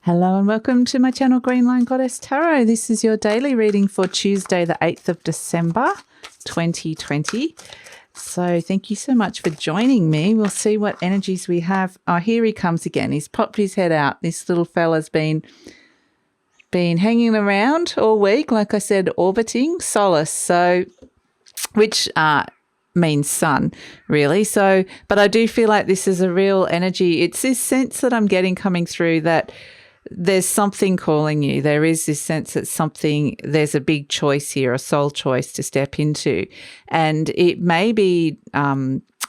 Hello and welcome to my channel GreenLion Goddess Tarot. This is your daily reading for Tuesday the 8th of December 2020. So thank you so much for joining me. We'll see what energies we have. Oh, here he comes again. He's popped his head out. This little fella's been hanging around all week, like I said, orbiting Solace, so which means sun, really. So, but I do feel like this is a real energy. It's this sense that I'm getting coming through that there's something calling you. There is this sense that there's a big choice here, a soul choice to step into. And it may be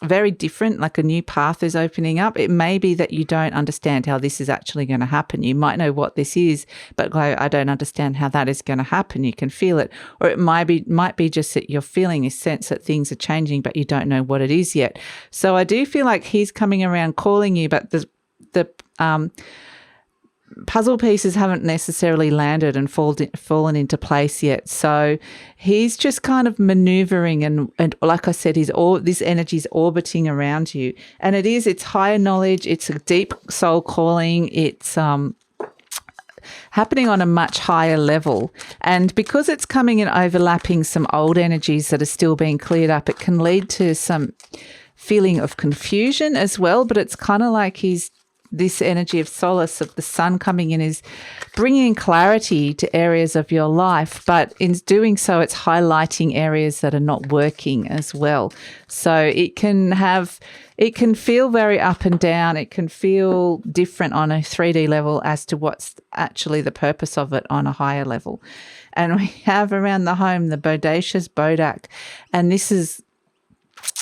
very different, like a new path is opening up. It may be that you don't understand how this is actually going to happen. You might know what this is, but I don't understand how that is going to happen. You can feel it. Or it might be just that you're feeling a sense that things are changing, but you don't know what it is yet. So I do feel like he's coming around calling you, but the puzzle pieces haven't necessarily landed and fallen into place yet. So he's just kind of maneuvering and like I said, this energy is orbiting around you. And it's higher knowledge. It's a deep soul calling. It's happening on a much higher level. And because it's coming and overlapping some old energies that are still being cleared up, it can lead to some feeling of confusion as well. But it's kind of like this energy of solace of the sun coming in is bringing clarity to areas of your life, but in doing so, it's highlighting areas that are not working as well. So it can feel very up and down. It can feel different on a 3D level as to what's actually the purpose of it on a higher level. And we have around the home the bodacious bodak, and this is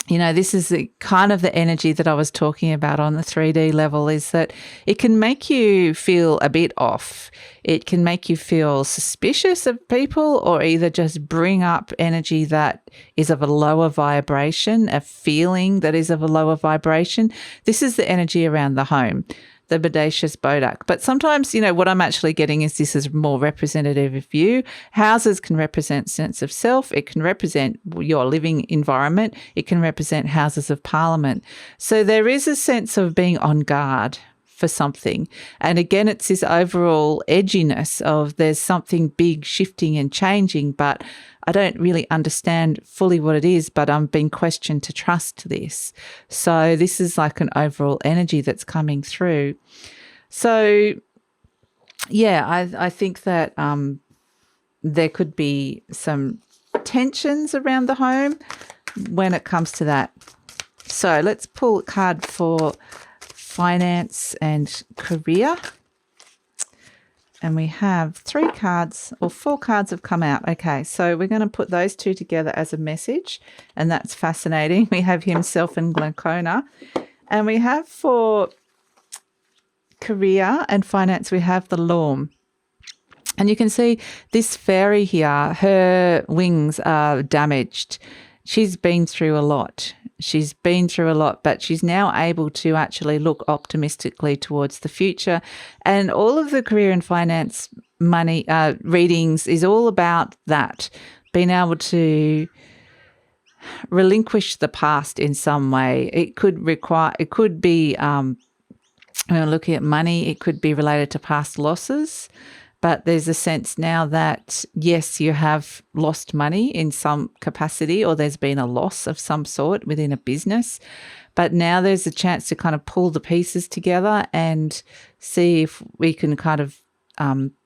the kind of the energy that I was talking about on the 3D level, is that it can make you feel a bit off. It can make you feel suspicious of people, or either just bring up energy that is of a lower vibration, a feeling that is of a lower vibration. This is the energy around the home, the bodacious bodak. But sometimes, what I'm actually getting is this is more representative of you. Houses can represent sense of self. It can represent your living environment. It can represent houses of parliament. So there is a sense of being on guard for something. And again, it's this overall edginess of there's something big shifting and changing, but I don't really understand fully what it is, but I'm being questioned to trust this. So this is like an overall energy that's coming through. So yeah, I think that there could be some tensions around the home when it comes to that. So let's pull a card for finance and career. And we have 3 cards, or 4 cards have come out. Okay, so we're going to put those 2 together as a message, and that's fascinating. We have himself and Glaucona. And we have for career and finance, we have the Lorm. And you can see this fairy here, her wings are damaged. She's been through a lot. But she's now able to actually look optimistically towards the future. And all of the career and finance money readings is all about that, being able to relinquish the past in some way. It could be, when we're looking at money, it could be related to past losses. But there's a sense now that, yes, you have lost money in some capacity, or there's been a loss of some sort within a business. But now there's a chance to kind of pull the pieces together and see if we can kind of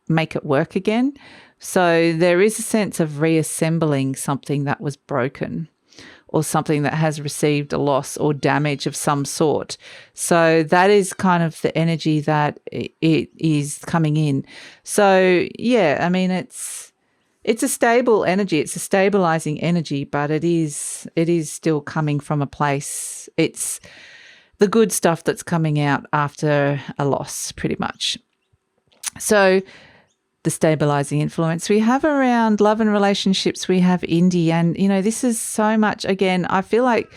make it work again. So there is a sense of reassembling something that was broken, or something that has received a loss or damage of some sort. So that is kind of the energy that it is coming in. So yeah, I mean, it's a stable energy. It's a stabilizing energy, but it is still coming from a place. It's the good stuff that's coming out after a loss, pretty much. So the stabilizing influence we have around love and relationships, we have Indy. And, this is so much, again, I feel like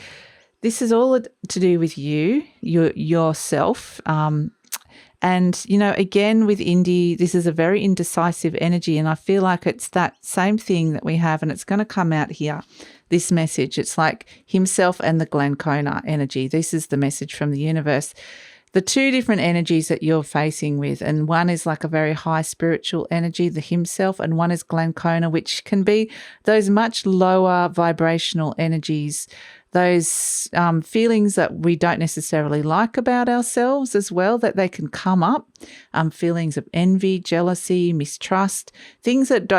this is all to do with yourself. And, again, with Indy, this is a very indecisive energy. And I feel like it's that same thing that we have, and it's going to come out here, this message. It's like himself and the Glaucona energy. This is the message from the universe. the two different energies that you're facing with, and one is like a very high spiritual energy, the himself, and one is Glancona, which can be those much lower vibrational energies, those feelings that we don't necessarily like about ourselves as well, that they can come up, feelings of envy, jealousy, mistrust, things that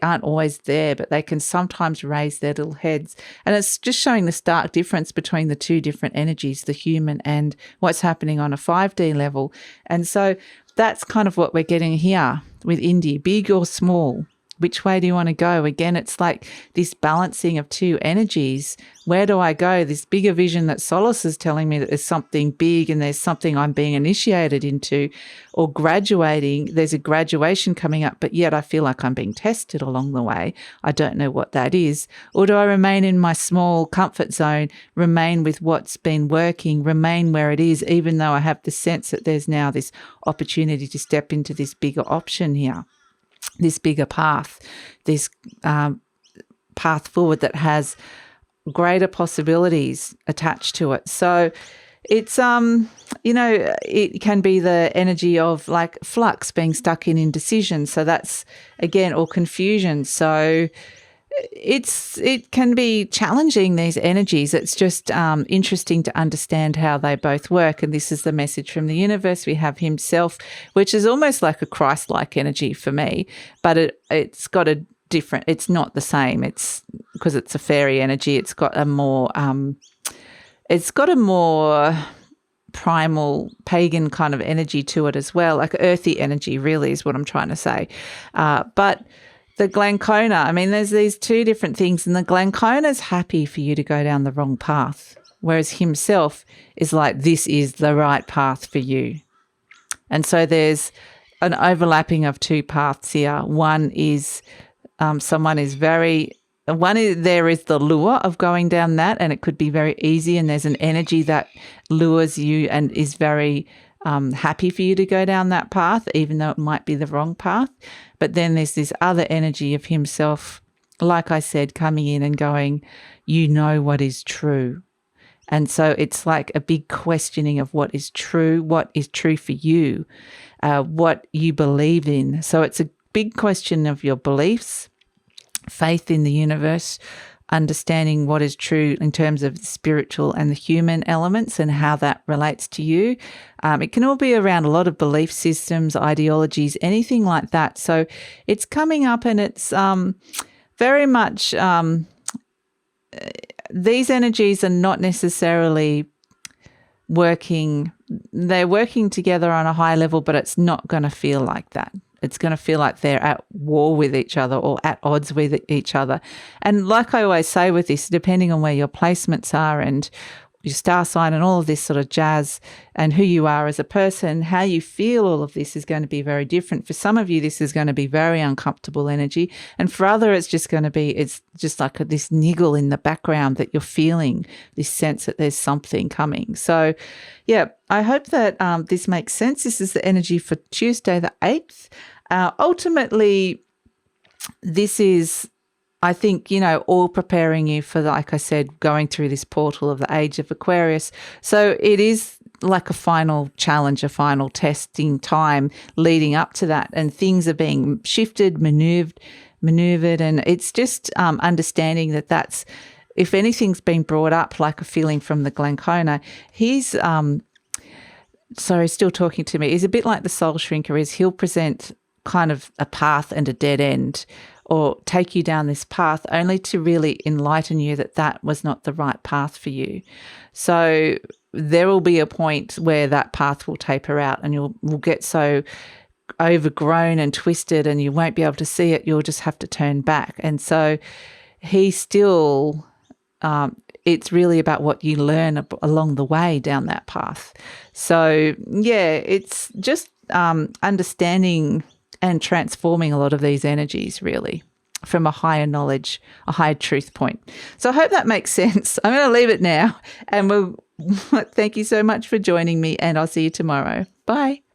aren't always there, but they can sometimes raise their little heads. And it's just showing the stark difference between the two different energies, the human and what's happening on a 5D level. And so that's kind of what we're getting here with Indy, big or small. Which way do you want to go? Again, it's like this balancing of two energies. Where do I go? This bigger vision that Solace is telling me that there's something big and there's something I'm being initiated into or graduating. There's a graduation coming up, but yet I feel like I'm being tested along the way. I don't know what that is. Or do I remain in my small comfort zone, remain with what's been working, remain where it is, even though I have the sense that there's now this opportunity to step into this bigger option here? This bigger path, this path forward that has greater possibilities attached to it. So it's, it can be the energy of like flux, being stuck in indecision. So that's, again, or confusion. So it can be challenging, these energies. It's just interesting to understand how they both work. And this is the message from the universe. We have himself, which is almost like a Christ-like energy for me, but it's got a different, it's not the same. It's because it's a fairy energy. It's got a more primal pagan kind of energy to it as well, like earthy energy really is what I'm trying to say. But the Glancona, I mean, there's these two different things, and the Glancona's happy for you to go down the wrong path, whereas himself is like, this is the right path for you. And so there's an overlapping of two paths here. One is there is the lure of going down that, and it could be very easy, and there's an energy that lures you and is very happy for you to go down that path, even though it might be the wrong path. But then there's this other energy of himself, like I said, coming in and going, you know what is true. And so it's like a big questioning of what is true for you, what you believe in. So it's a big question of your beliefs, faith in the universe, understanding what is true in terms of the spiritual and the human elements and how that relates to you. It can all be around a lot of belief systems, ideologies, anything like that. So it's coming up, and it's very much these energies are not necessarily working. They're working together on a high level, but it's not going to feel like that. It's going to feel like they're at war with each other or at odds with each other. And like I always say with this, depending on where your placements are and your star sign and all of this sort of jazz and who you are as a person, how you feel all of this is going to be very different. For some of you, this is going to be very uncomfortable energy. And for others, it's just like this niggle in the background that you're feeling, this sense that there's something coming. So, yeah, I hope that this makes sense. This is the energy for Tuesday the 8th. Ultimately, this is, I think, all preparing you for, like I said, going through this portal of the age of Aquarius. So it is like a final challenge, a final testing time leading up to that. And things are being shifted, maneuvered. And it's just understanding that that's, if anything's been brought up, like a feeling from the Glancona, he's, still talking to me. He's a bit like the soul shrinker is. He'll present kind of a path and a dead end, or take you down this path only to really enlighten you that that was not the right path for you. So there will be a point where that path will taper out and will get so overgrown and twisted and you won't be able to see it. You'll just have to turn back. And so he still, it's really about what you learn along the way down that path. So, yeah, it's just understanding and transforming a lot of these energies really from a higher knowledge, a higher truth point. So I hope that makes sense. I'm going to leave it now, and thank you so much for joining me, and I'll see you tomorrow. Bye.